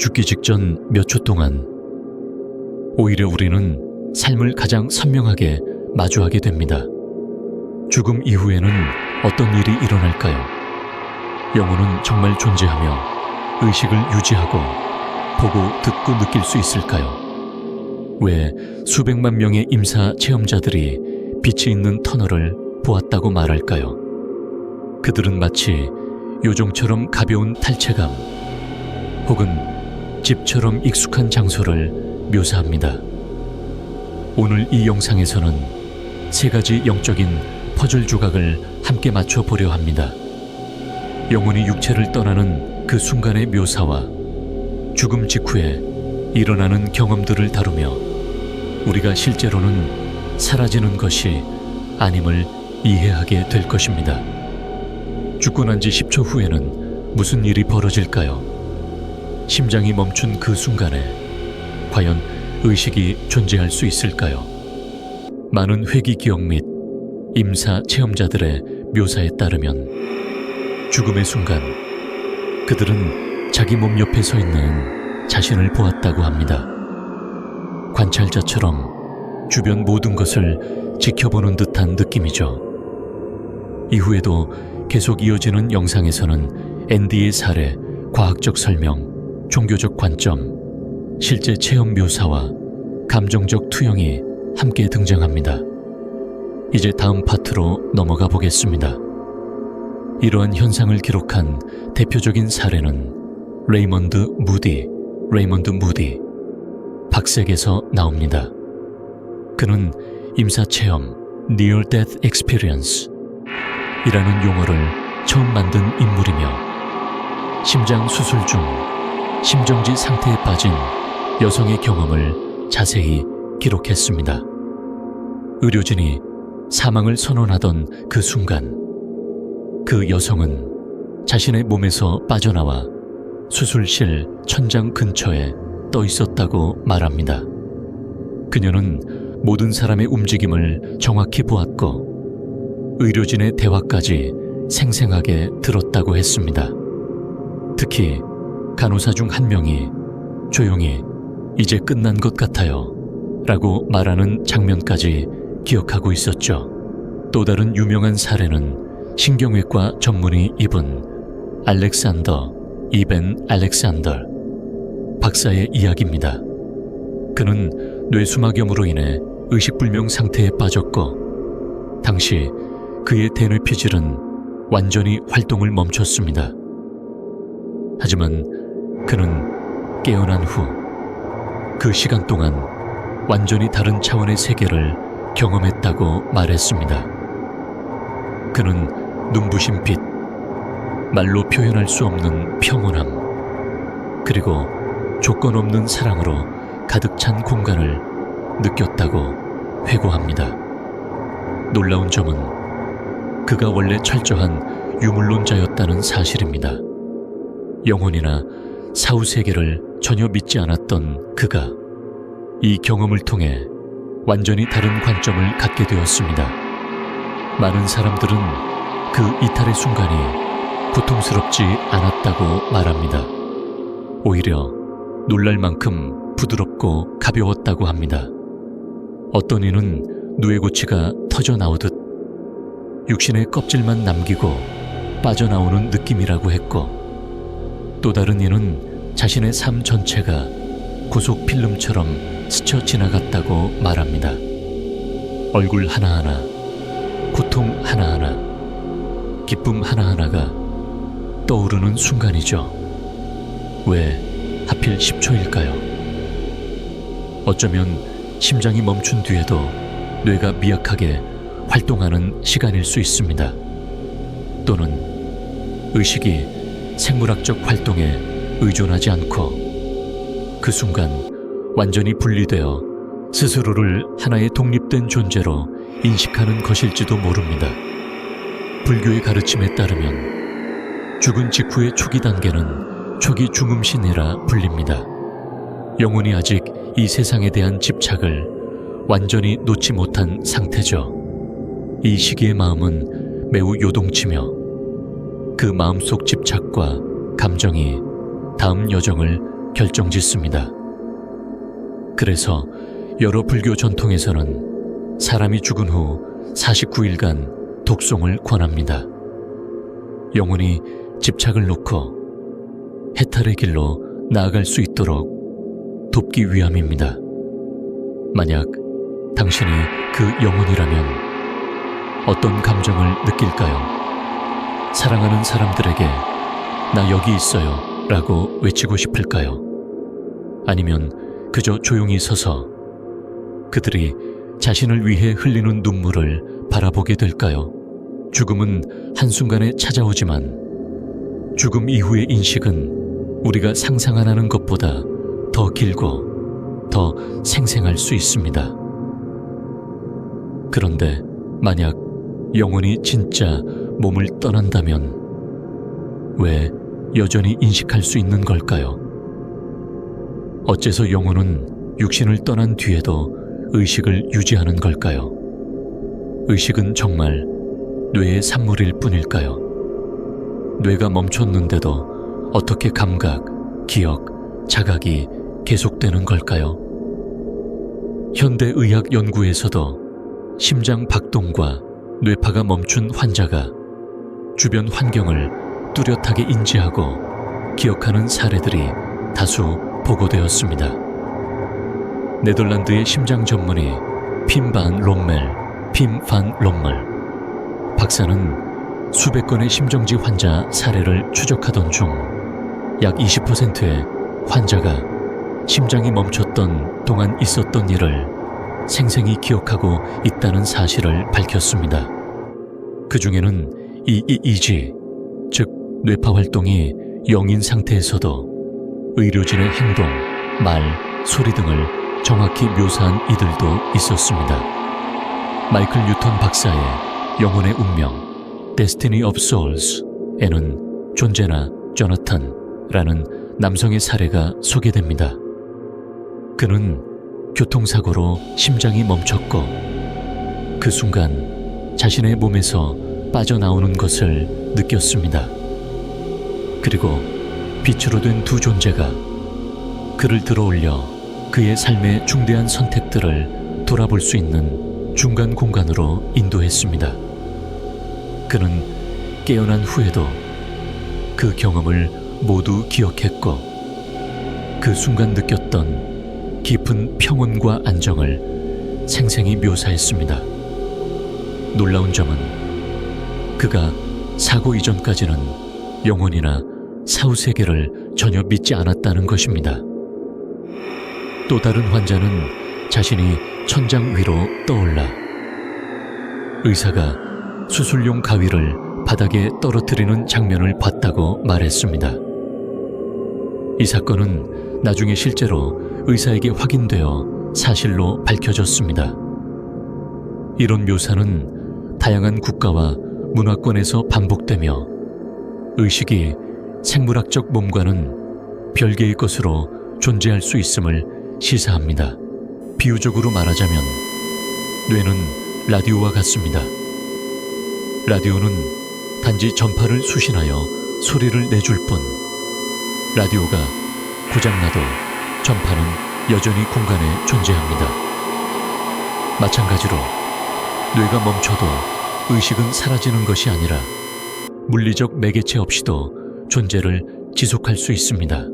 죽기 직전 몇 초 동안 오히려 우리는 삶을 가장 선명하게 마주하게 됩니다. 죽음 이후에는 어떤 일이 일어날까요? 영혼은 정말 존재하며 의식을 유지하고 보고 듣고 느낄 수 있을까요? 왜 수백만 명의 임사 체험자들이 빛이 있는 터널을 보았다고 말할까요? 그들은 마치 요정처럼 가벼운 탈체감 혹은 집처럼 익숙한 장소를 묘사합니다. 오늘 이 영상에서는 세 가지 영적인 퍼즐 조각을 함께 맞춰 보려 합니다. 영혼이 육체를 떠나는 그 순간의 묘사와 죽음 직후에 일어나는 경험들을 다루며 우리가 실제로는 사라지는 것이 아님을 이해하게 될 것입니다. 죽고 난 지 10초 후에는 무슨 일이 벌어질까요? 심장이 멈춘 그 순간에 과연 의식이 존재할 수 있을까요? 많은 회귀 기억 및 임사 체험자들의 묘사에 따르면 죽음의 순간 그들은 자기 몸 옆에 서 있는 자신을 보았다고 합니다. 관찰자처럼 주변 모든 것을 지켜보는 듯한 느낌이죠. 이후에도 계속 이어지는 영상에서는 앤디의 사례, 과학적 설명, 종교적 관점, 실제 체험 묘사와 감정적 투영이 함께 등장합니다. 이제 다음 파트로 넘어가 보겠습니다. 이러한 현상을 기록한 대표적인 사례는 레이먼드 무디, 박색에서 나옵니다. 그는 임사체험, Near Death Experience 이라는 용어를 처음 만든 인물이며 심장 수술 중 심정지 상태에 빠진 여성의 경험을 자세히 기록했습니다. 의료진이 사망을 선언하던 그 순간 그 여성은 자신의 몸에서 빠져나와 수술실 천장 근처에 떠 있었다고 말합니다. 그녀는 모든 사람의 움직임을 정확히 보았고 의료진의 대화까지 생생하게 들었다고 했습니다. 특히 간호사 중 한 명이 조용히 이제 끝난 것 같아요 라고 말하는 장면까지 기억하고 있었죠. 또 다른 유명한 사례는 신경외과 전문의 이분 알렉산더 이벤 알렉산더 박사의 이야기입니다. 그는 뇌수막염으로 인해 의식불명 상태에 빠졌고 당시 그의 대뇌피질은 완전히 활동을 멈췄습니다. 하지만 그는 깨어난 후 그 시간 동안 완전히 다른 차원의 세계를 경험했다고 말했습니다. 그는 눈부신 빛, 말로 표현할 수 없는 평온함, 그리고 조건 없는 사랑으로 가득 찬 공간을 느꼈다고 회고합니다. 놀라운 점은 그가 원래 철저한 유물론자였다는 사실입니다. 영혼이나 사후세계를 전혀 믿지 않았던 그가 이 경험을 통해 완전히 다른 관점을 갖게 되었습니다. 많은 사람들은 그 이탈의 순간이 고통스럽지 않았다고 말합니다. 오히려 놀랄 만큼 부드럽고 가벼웠다고 합니다. 어떤 이는 누에고치가 터져 나오듯 육신의 껍질만 남기고 빠져나오는 느낌이라고 했고 또 다른 이는 자신의 삶 전체가 고속 필름처럼 스쳐 지나갔다고 말합니다. 얼굴 하나하나, 고통 하나하나, 기쁨 하나하나가 떠오르는 순간이죠. 왜 하필 10초일까요? 어쩌면 심장이 멈춘 뒤에도 뇌가 미약하게 활동하는 시간일 수 있습니다. 또는 의식이 생물학적 활동에 의존하지 않고 그 순간 완전히 분리되어 스스로를 하나의 독립된 존재로 인식하는 것일지도 모릅니다. 불교의 가르침에 따르면 죽은 직후의 초기 단계는 초기 중음신이라 불립니다. 영혼이 아직 이 세상에 대한 집착을 완전히 놓지 못한 상태죠. 이 시기의 마음은 매우 요동치며 그 마음속 집착과 감정이 다음 여정을 결정짓습니다. 그래서 여러 불교 전통에서는 사람이 죽은 후 49일간 독송을 권합니다. 영혼이 집착을 놓고 해탈의 길로 나아갈 수 있도록 돕기 위함입니다. 만약 당신이 그 영혼이라면 어떤 감정을 느낄까요? 사랑하는 사람들에게 나 여기 있어요 라고 외치고 싶을까요? 아니면 그저 조용히 서서 그들이 자신을 위해 흘리는 눈물을 바라보게 될까요? 죽음은 한순간에 찾아오지만 죽음 이후의 인식은 우리가 상상하는 것보다 더 길고 더 생생할 수 있습니다. 그런데 만약 영혼이 진짜 몸을 떠난다면 왜 여전히 인식할 수 있는 걸까요? 어째서 영혼은 육신을 떠난 뒤에도 의식을 유지하는 걸까요? 의식은 정말 뇌의 산물일 뿐일까요? 뇌가 멈췄는데도 어떻게 감각, 기억, 자각이 계속되는 걸까요? 현대의학 연구에서도 심장 박동과 뇌파가 멈춘 환자가 주변 환경을 뚜렷하게 인지하고 기억하는 사례들이 다수 보고되었습니다. 네덜란드의 심장 전문의 핌 반 롬멜 박사는 수백 건의 심정지 환자 사례를 추적하던 중 약 20%의 환자가 심장이 멈췄던 동안 있었던 일을 생생히 기억하고 있다는 사실을 밝혔습니다. 그 중에는 EEG, 즉 뇌파 활동이 0인 상태에서도 의료진의 행동, 말, 소리 등을 정확히 묘사한 이들도 있었습니다. 마이클 뉴턴 박사의 영혼의 운명, Destiny of Souls에는 존재나 조나탄라는 남성의 사례가 소개됩니다. 그는 교통사고로 심장이 멈췄고 그 순간 자신의 몸에서 빠져나오는 것을 느꼈습니다. 그리고 빛으로 된 두 존재가 그를 들어올려 그의 삶의 중대한 선택들을 돌아볼 수 있는 중간 공간으로 인도했습니다. 그는 깨어난 후에도 그 경험을 모두 기억했고 그 순간 느꼈던 깊은 평온과 안정을 생생히 묘사했습니다. 놀라운 점은 그가 사고 이전까지는 영혼이나 사후세계를 전혀 믿지 않았다는 것입니다. 또 다른 환자는 자신이 천장 위로 떠올라 의사가 수술용 가위를 바닥에 떨어뜨리는 장면을 봤다고 말했습니다. 이 사건은 나중에 실제로 의사에게 확인되어 사실로 밝혀졌습니다. 이런 묘사는 다양한 국가와 문화권에서 반복되며 의식이 생물학적 몸과는 별개의 것으로 존재할 수 있음을 시사합니다. 비유적으로 말하자면 뇌는 라디오와 같습니다. 라디오는 단지 전파를 수신하여 소리를 내줄 뿐 라디오가 고장나도 전파는 여전히 공간에 존재합니다. 마찬가지로 뇌가 멈춰도 의식은 사라지는 것이 아니라 물리적 매개체 없이도 존재를 지속할 수 있습니다.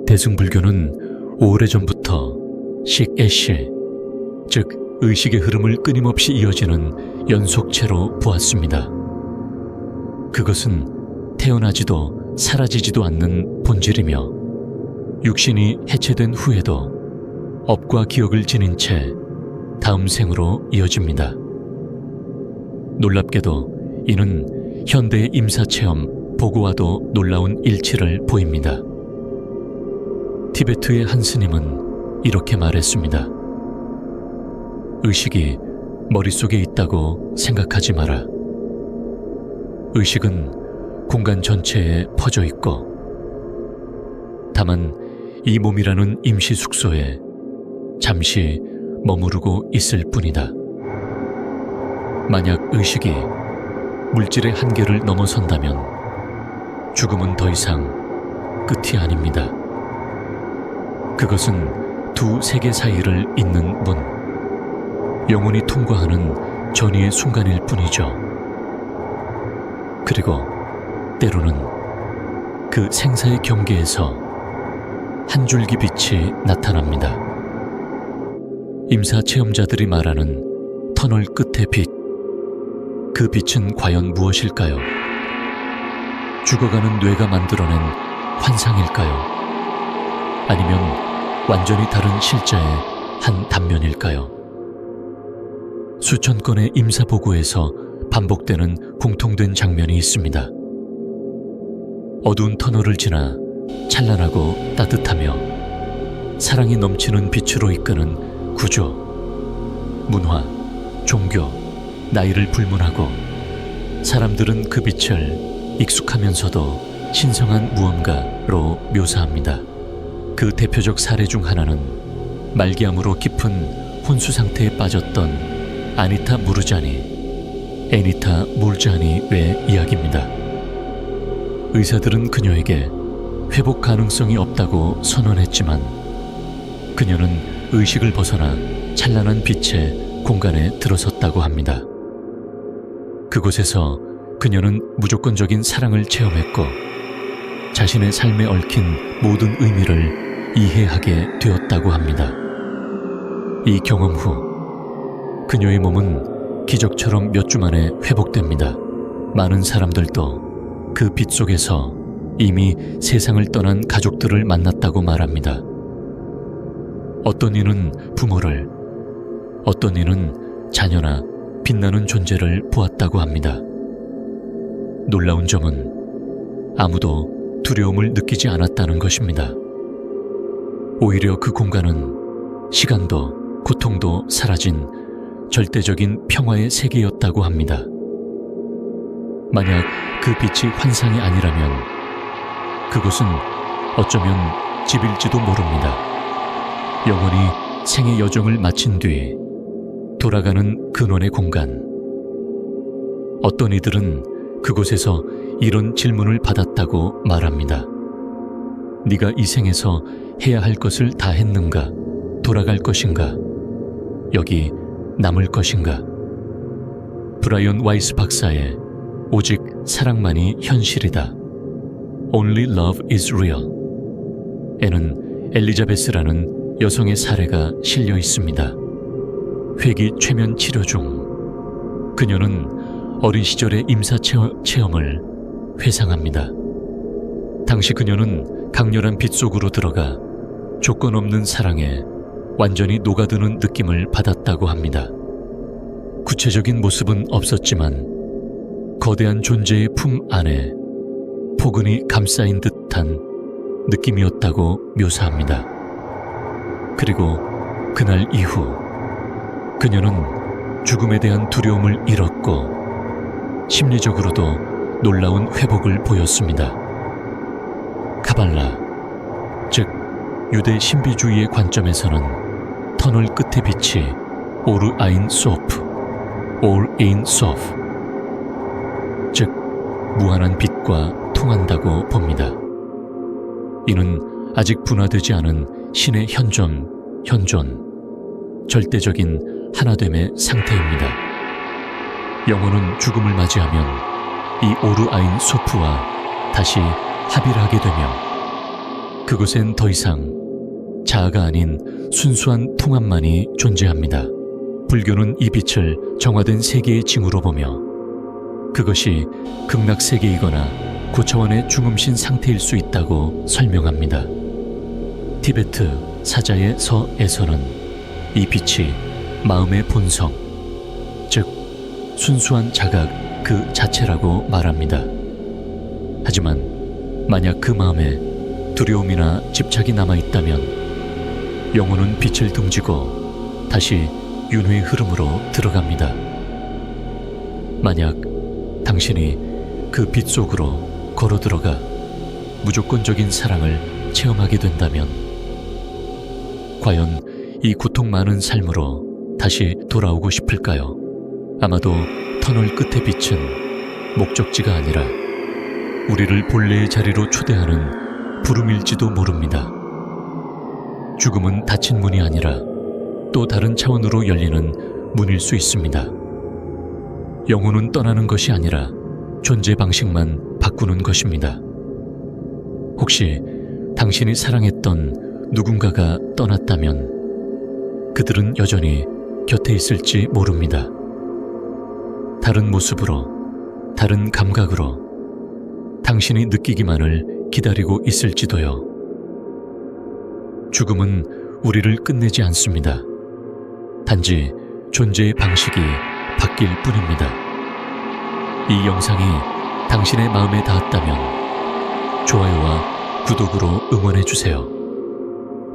대승불교는 오래전부터 식애시, 즉 의식의 흐름을 끊임없이 이어지는 연속체로 보았습니다. 그것은 태어나지도 사라지지도 않는 본질이며 육신이 해체된 후에도 업과 기억을 지닌 채 다음 생으로 이어집니다. 놀랍게도 이는 현대의 임사체험 보고와도 놀라운 일치를 보입니다. 티베트의 한 스님은 이렇게 말했습니다. 의식이 머릿속에 있다고 생각하지 마라. 의식은 공간 전체에 퍼져 있고 다만 이 몸이라는 임시 숙소에 잠시 머무르고 있을 뿐이다. 만약 의식이 물질의 한계를 넘어선다면 죽음은 더 이상 끝이 아닙니다. 그것은 두 세계 사이를 잇는 문, 영혼이 통과하는 전이의 순간일 뿐이죠. 그리고 때로는 그 생사의 경계에서 한 줄기 빛이 나타납니다. 임사 체험자들이 말하는 터널 끝의 빛, 그 빛은 과연 무엇일까요? 죽어가는 뇌가 만들어낸 환상일까요? 아니면 완전히 다른 실자의 한 단면일까요? 수천 건의 임사 보고에서 반복되는 공통된 장면이 있습니다. 어두운 터널을 지나 찬란하고 따뜻하며 사랑이 넘치는 빛으로 이끄는 구조, 문화, 종교, 나이를 불문하고 사람들은 그 빛을 익숙하면서도 신성한 무언가로 묘사합니다. 그 대표적 사례 중 하나는 말기암으로 깊은 혼수 상태에 빠졌던 아니타 무르자니, 애니타 몰자니의 이야기입니다. 의사들은 그녀에게 회복 가능성이 없다고 선언했지만 그녀는 의식을 벗어나 찬란한 빛의 공간에 들어섰다고 합니다. 그곳에서 그녀는 무조건적인 사랑을 체험했고 자신의 삶에 얽힌 모든 의미를 이해하게 되었다고 합니다. 이 경험 후 그녀의 몸은 기적처럼 몇 주 만에 회복됩니다. 많은 사람들도 그 빛 속에서 이미 세상을 떠난 가족들을 만났다고 말합니다. 어떤 이는 부모를, 어떤 이는 자녀나 빛나는 존재를 보았다고 합니다. 놀라운 점은 아무도 두려움을 느끼지 않았다는 것입니다. 오히려 그 공간은 시간도 고통도 사라진 절대적인 평화의 세계였다고 합니다. 만약 그 빛이 환상이 아니라면 그곳은 어쩌면 집일지도 모릅니다. 영원히 생의 여정을 마친 뒤 돌아가는 근원의 공간. 어떤 이들은 그곳에서 이런 질문을 받았다고 말합니다. 네가 이 생에서 해야 할 것을 다 했는가? 돌아갈 것인가? 여기 남을 것인가? 브라이언 와이스 박사의 오직 사랑만이 현실이다. Only love is real. 에는 엘리자베스라는 여성의 사례가 실려 있습니다. 회기 최면 치료 중 그녀는 어린 시절의 임사 체험을 회상합니다. 당시 그녀는 강렬한 빛 속으로 들어가 조건 없는 사랑에 완전히 녹아드는 느낌을 받았다고 합니다. 구체적인 모습은 없었지만 거대한 존재의 품 안에 포근히 감싸인 듯한 느낌이었다고 묘사합니다. 그리고 그날 이후 그녀는 죽음에 대한 두려움을 잃었고 심리적으로도 놀라운 회복을 보였습니다. 카발라, 즉 유대 신비주의의 관점에서는 터널 끝의 빛이 오르 아인 소프, 올 인 소프, 즉 무한한 빛과 통한다고 봅니다. 이는 아직 분화되지 않은 신의 현존, 절대적인 하나됨의 상태입니다. 영혼은 죽음을 맞이하면 이 오르 아인 소프와 다시 합의를 하게 되며 그곳엔 더 이상 자아가 아닌 순수한 통합만이 존재합니다. 불교는 이 빛을 정화된 세계의 징후로 보며 그것이 극락세계이거나 고차원의 중음신 상태일 수 있다고 설명합니다. 티베트 사자의 서에서는 이 빛이 마음의 본성, 즉 순수한 자각 그 자체라고 말합니다. 하지만 만약 그 마음에 두려움이나 집착이 남아있다면 영혼은 빛을 등지고 다시 윤회의 흐름으로 들어갑니다. 만약 당신이 그 빛 속으로 걸어 들어가 무조건적인 사랑을 체험하게 된다면 과연 이 고통 많은 삶으로 다시 돌아오고 싶을까요? 아마도 터널 끝의 빛은 목적지가 아니라 우리를 본래의 자리로 초대하는 부름일지도 모릅니다. 죽음은 닫힌 문이 아니라 또 다른 차원으로 열리는 문일 수 있습니다. 영혼은 떠나는 것이 아니라 존재 방식만 바꾸는 것입니다. 혹시 당신이 사랑했던 누군가가 떠났다면 그들은 여전히 곁에 있을지 모릅니다. 다른 모습으로, 다른 감각으로 당신이 느끼기만을 기다리고 있을지도요. 죽음은 우리를 끝내지 않습니다. 단지 존재의 방식이 바뀔 뿐입니다. 이 영상이 당신의 마음에 닿았다면 좋아요와 구독으로 응원해주세요.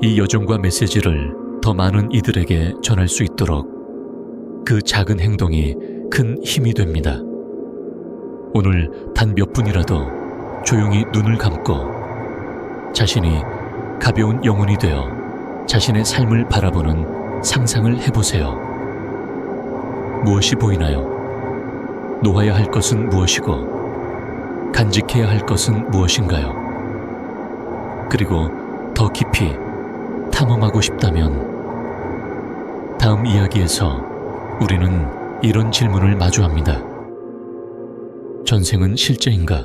이 여정과 메시지를 더 많은 이들에게 전할 수 있도록 그 작은 행동이 큰 힘이 됩니다. 오늘 단 몇 분이라도 조용히 눈을 감고 자신이 가벼운 영혼이 되어 자신의 삶을 바라보는 상상을 해보세요. 무엇이 보이나요? 놓아야 할 것은 무엇이고 간직해야 할 것은 무엇인가요? 그리고 더 깊이 탐험하고 싶다면 다음 이야기에서 우리는 이런 질문을 마주합니다. 전생은 실제인가?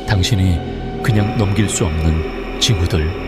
당신이 그냥 넘길 수 없는 징후들